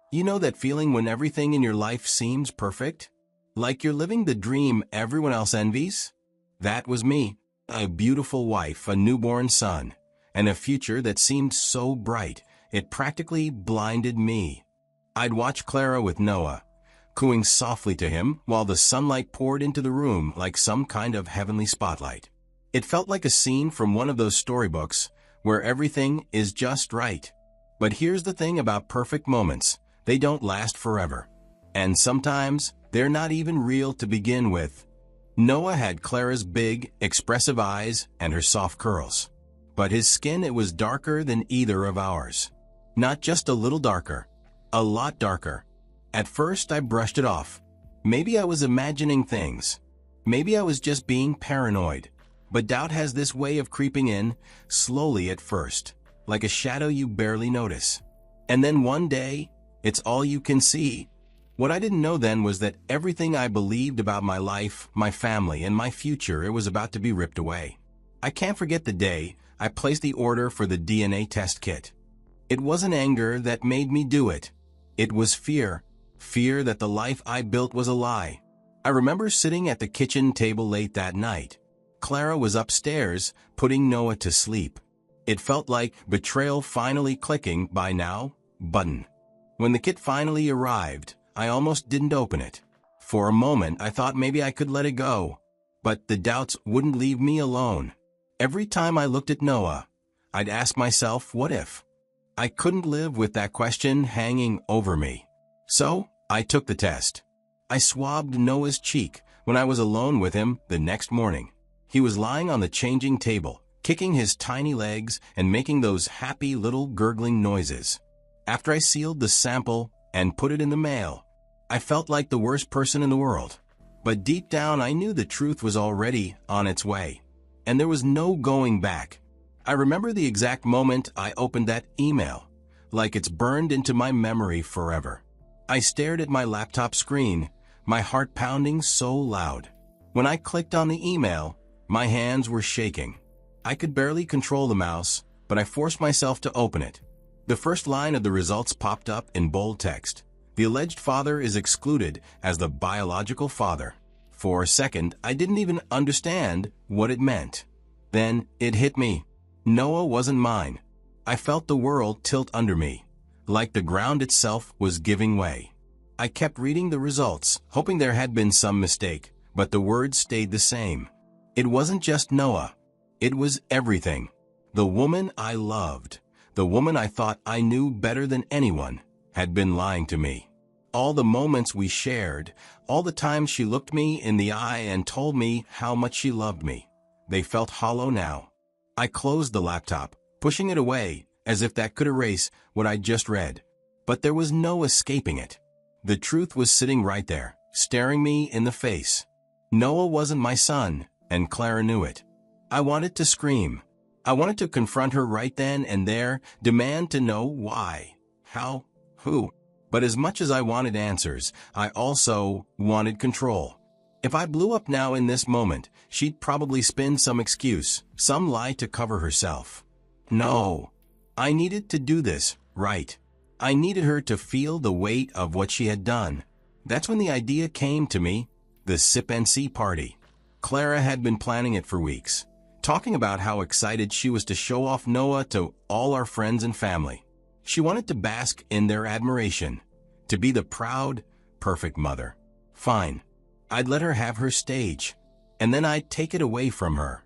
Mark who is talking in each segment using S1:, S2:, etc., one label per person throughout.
S1: You know that feeling when everything in your life seems perfect? Like you're living the dream everyone else envies? That was me. A beautiful wife, a newborn son, and a future that seemed so bright, it practically blinded me. I'd watch Clara with Noah, cooing softly to him while the sunlight poured into the room like some kind of heavenly spotlight. It felt like a scene from one of those storybooks where everything is just right. But here's the thing about perfect moments. They don't last forever. And sometimes, they're not even real to begin with. Noah had Clara's big, expressive eyes and her soft curls. But his skin, it was darker than either of ours. Not just a little darker. A lot darker. At first, I brushed it off. Maybe I was imagining things. Maybe I was just being paranoid. But doubt has this way of creeping in, slowly at first, like a shadow you barely notice. And then one day, it's all you can see. What I didn't know then was that everything I believed about my life, my family, and my future, it was about to be ripped away. I can't forget the day I placed the order for the DNA test kit. It wasn't anger that made me do it. It was fear. Fear that the life I built was a lie. I remember sitting at the kitchen table late that night. Clara was upstairs, putting Noah to sleep. It felt like betrayal finally clicking by now button. When the kit finally arrived, I almost didn't open it. For a moment, I thought maybe I could let it go. But the doubts wouldn't leave me alone. Every time I looked at Noah, I'd ask myself, what if? I couldn't live with that question hanging over me. So, I took the test. I swabbed Noah's cheek when I was alone with him the next morning. He was lying on the changing table, kicking his tiny legs and making those happy little gurgling noises. After I sealed the sample and put it in the mail, I felt like the worst person in the world. But deep down, I knew the truth was already on its way, and there was no going back. I remember the exact moment I opened that email, like it's burned into my memory forever. I stared at my laptop screen, my heart pounding so loud. When I clicked on the email, my hands were shaking. I could barely control the mouse, but I forced myself to open it. The first line of the results popped up in bold text. The alleged father is excluded as the biological father. For a second, I didn't even understand what it meant. Then, it hit me. Noah wasn't mine. I felt the world tilt under me, like the ground itself was giving way. I kept reading the results, hoping there had been some mistake, but the words stayed the same. It wasn't just Noah. It was everything. The woman I loved, the woman I thought I knew better than anyone, had been lying to me. All the moments we shared, all the times she looked me in the eye and told me how much she loved me, they felt hollow now. I closed the laptop, pushing it away, as if that could erase what I'd just read. But there was no escaping it. The truth was sitting right there, staring me in the face. Noah wasn't my son, and Clara knew it. I wanted to scream. I wanted to confront her right then and there, demand to know why, how, who. But as much as I wanted answers, I also wanted control. If I blew up now in this moment, she'd probably spin some excuse, some lie to cover herself. No. I needed to do this right. I needed her to feel the weight of what she had done. That's when the idea came to me, the sip and see party. Clara had been planning it for weeks, talking about how excited she was to show off Noah to all our friends and family. She wanted to bask in their admiration, to be the proud, perfect mother. Fine. I'd let her have her stage, and then I'd take it away from her.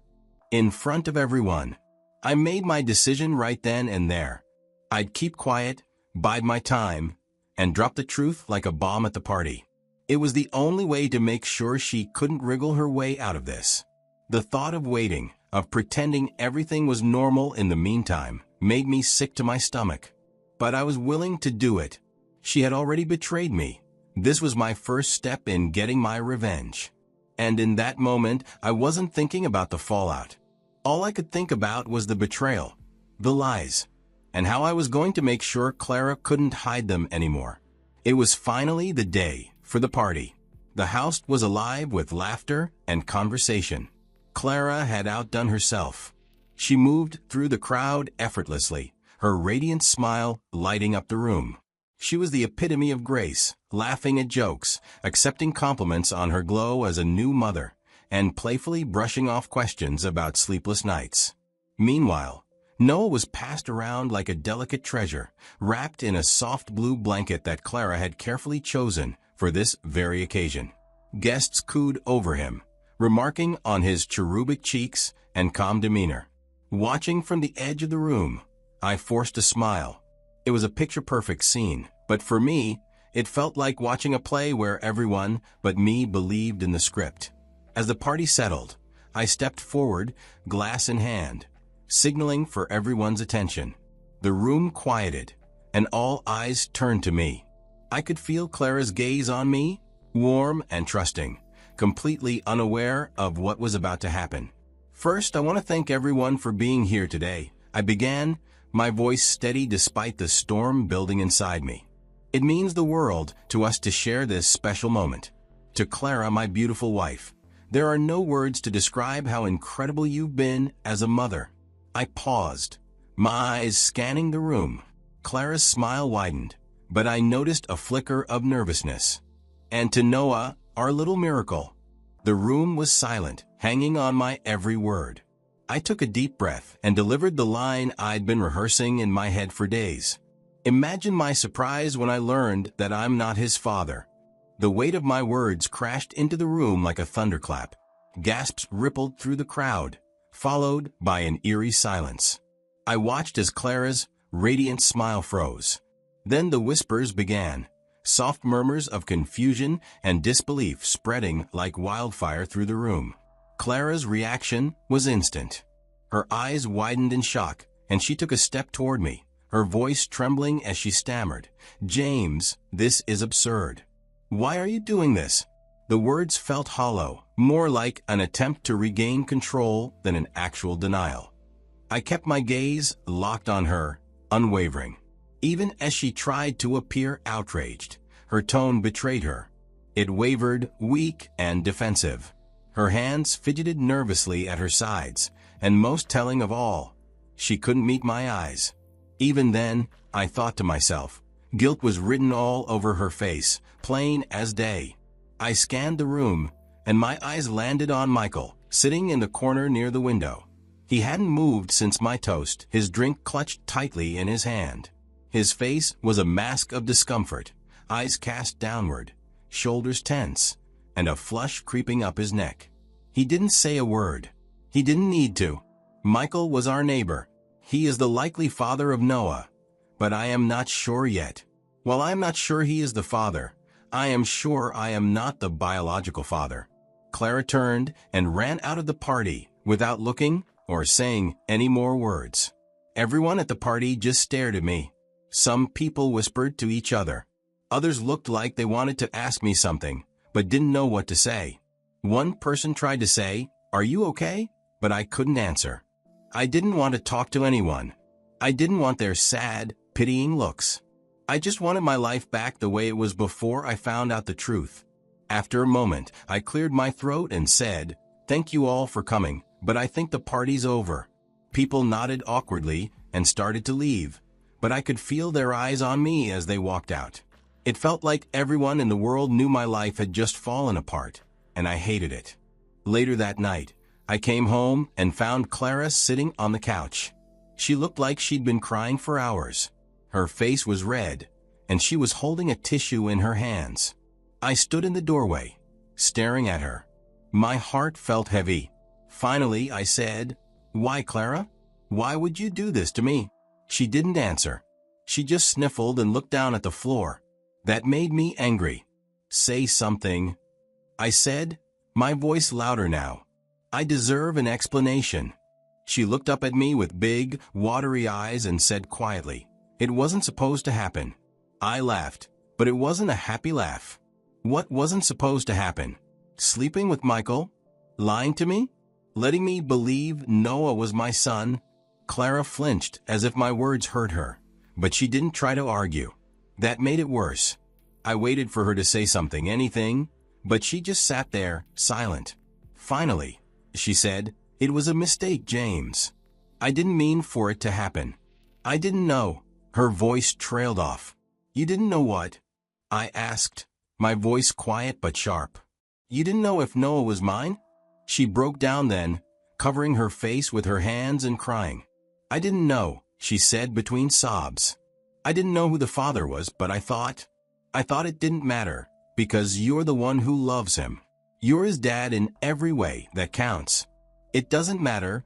S1: In front of everyone. I made my decision right then and there. I'd keep quiet, bide my time, and drop the truth like a bomb at the party. It was the only way to make sure she couldn't wriggle her way out of this. The thought of waiting, of pretending everything was normal in the meantime, made me sick to my stomach. But I was willing to do it. She had already betrayed me. This was my first step in getting my revenge. And in that moment, I wasn't thinking about the fallout. All I could think about was the betrayal, the lies, and how I was going to make sure Clara couldn't hide them anymore. It was finally the day for the party. The house was alive with laughter and conversation. Clara had outdone herself. She moved through the crowd effortlessly, her radiant smile lighting up the room. She was the epitome of grace, laughing at jokes, accepting compliments on her glow as a new mother, and playfully brushing off questions about sleepless nights. Meanwhile, Noah was passed around like a delicate treasure, wrapped in a soft blue blanket that Clara had carefully chosen for this very occasion. Guests cooed over him, remarking on his cherubic cheeks and calm demeanor. Watching from the edge of the room, I forced a smile. It was a picture-perfect scene, but for me, it felt like watching a play where everyone but me believed in the script. As the party settled, I stepped forward, glass in hand, signaling for everyone's attention. The room quieted, and all eyes turned to me. I could feel Clara's gaze on me, warm and trusting, completely unaware of what was about to happen. First, I want to thank everyone for being here today. I began, my voice steady despite the storm building inside me. It means the world to us to share this special moment. To Clara, my beautiful wife, there are no words to describe how incredible you've been as a mother. I paused, my eyes scanning the room. Clara's smile widened, but I noticed a flicker of nervousness. And to Noah, our little miracle. The room was silent, hanging on my every word. I took a deep breath and delivered the line I'd been rehearsing in my head for days. Imagine my surprise when I learned that I'm not his father. The weight of my words crashed into the room like a thunderclap. Gasps rippled through the crowd, followed by an eerie silence. I watched as Clara's radiant smile froze. Then the whispers began, soft murmurs of confusion and disbelief spreading like wildfire through the room. Clara's reaction was instant. Her eyes widened in shock, and she took a step toward me, her voice trembling as she stammered, "James, this is absurd. Why are you doing this?" The words felt hollow, more like an attempt to regain control than an actual denial. I kept my gaze locked on her, unwavering. Even as she tried to appear outraged, her tone betrayed her. It wavered, weak and defensive. Her hands fidgeted nervously at her sides, and most telling of all, she couldn't meet my eyes. Even then, I thought to myself, guilt was written all over her face, plain as day. I scanned the room, and my eyes landed on Michael, sitting in the corner near the window. He hadn't moved since my toast, his drink clutched tightly in his hand. His face was a mask of discomfort, eyes cast downward, shoulders tense, and a flush creeping up his neck. He didn't say a word. He didn't need to. Michael was our neighbor. He is the likely father of Noah, but I am not sure yet. While I am not sure he is the father, I am sure I am not the biological father. Clara turned and ran out of the party without looking or saying any more words. Everyone at the party just stared at me. Some people whispered to each other. Others looked like they wanted to ask me something, but didn't know what to say. One person tried to say, "Are you okay?" But I couldn't answer. I didn't want to talk to anyone. I didn't want their sad, pitying looks. I just wanted my life back the way it was before I found out the truth. After a moment, I cleared my throat and said, "Thank you all for coming, but I think the party's over." People nodded awkwardly and started to leave, but I could feel their eyes on me as they walked out. It felt like everyone in the world knew my life had just fallen apart, and I hated it. Later that night, I came home and found Clara sitting on the couch. She looked like she'd been crying for hours. Her face was red, and she was holding a tissue in her hands. I stood in the doorway, staring at her. My heart felt heavy. Finally, I said, "Why, Clara? Why would you do this to me?" She didn't answer. She just sniffled and looked down at the floor. That made me angry. "Say something," I said, my voice louder now. "I deserve an explanation." She looked up at me with big, watery eyes and said quietly, "It wasn't supposed to happen." I laughed, but it wasn't a happy laugh. What wasn't supposed to happen? Sleeping with Michael? Lying to me? Letting me believe Noah was my son? Clara flinched as if my words hurt her, but she didn't try to argue. That made it worse. I waited for her to say something, anything, but she just sat there, silent. Finally, she said, "It was a mistake, James. I didn't mean for it to happen. I didn't know." Her voice trailed off. You didn't know what? I asked, my voice quiet but sharp. You didn't know if Noah was mine? She broke down then, covering her face with her hands and crying. I didn't know, she said between sobs. I didn't know who the father was, but I thought it didn't matter, because you're the one who loves him. You're his dad in every way that counts. It doesn't matter,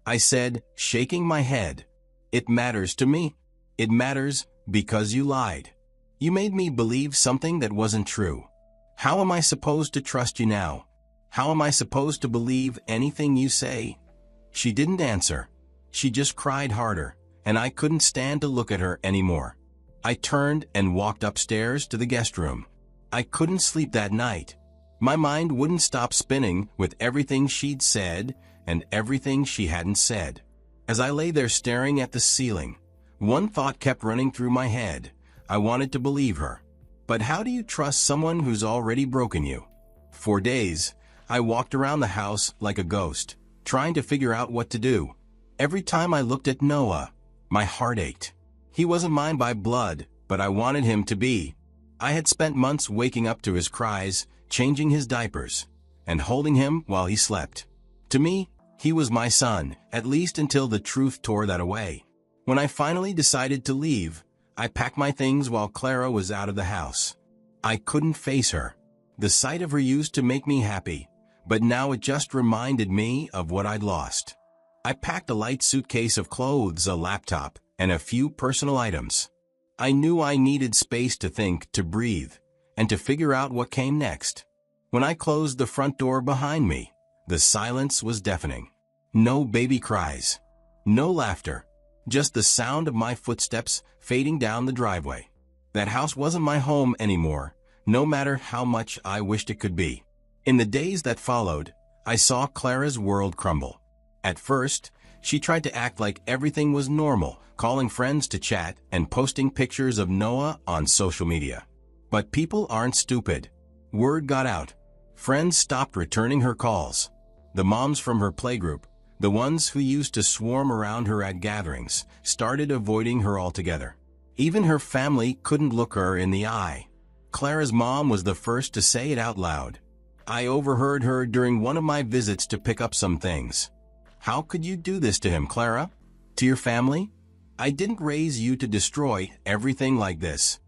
S1: I said, shaking my head. It matters to me. It matters because you lied. You made me believe something that wasn't true. How am I supposed to trust you now? How am I supposed to believe anything you say? She didn't answer. She just cried harder, and I couldn't stand to look at her anymore. I turned and walked upstairs to the guest room. I couldn't sleep that night. My mind wouldn't stop spinning with everything she'd said and everything she hadn't said. As I lay there staring at the ceiling, one thought kept running through my head. I wanted to believe her. But how do you trust someone who's already broken you? For days, I walked around the house like a ghost, trying to figure out what to do. Every time I looked at Noah, my heart ached. He wasn't mine by blood, but I wanted him to be. I had spent months waking up to his cries, changing his diapers, and holding him while he slept. To me, he was my son, at least until the truth tore that away. When I finally decided to leave, I packed my things while Clara was out of the house. I couldn't face her. The sight of her used to make me happy, but now it just reminded me of what I'd lost. I packed a light suitcase of clothes, a laptop, and a few personal items. I knew I needed space to think, to breathe, and to figure out what came next. When I closed the front door behind me, the silence was deafening. No baby cries. No laughter. Just the sound of my footsteps fading down the driveway. That house wasn't my home anymore, no matter how much I wished it could be. In the days that followed, I saw Clara's world crumble. At first, she tried to act like everything was normal, calling friends to chat and posting pictures of Noah on social media. But people aren't stupid. Word got out. Friends stopped returning her calls. The moms from her playgroup, the ones who used to swarm around her at gatherings, started avoiding her altogether. Even her family couldn't look her in the eye. Clara's mom was the first to say it out loud. I overheard her during one of my visits to pick up some things. How could you do this to him, Clara? To your family? I didn't raise you to destroy everything like this.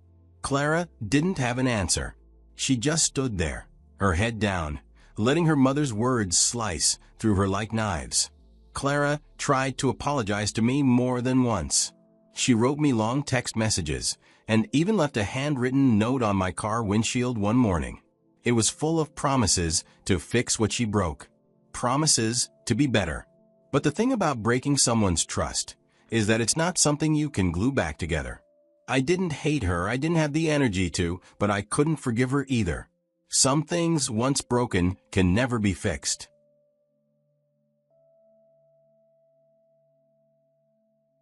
S1: Clara didn't have an answer. She just stood there, her head down, letting her mother's words slice through her like knives. Clara tried to apologize to me more than once. She wrote me long text messages and even left a handwritten note on my car windshield one morning. It was full of promises to fix what she broke. Promises to be better. But the thing about breaking someone's trust is that it's not something you can glue back together. I didn't hate her, I didn't have the energy to, but I couldn't forgive her either. Some things once broken can never be fixed.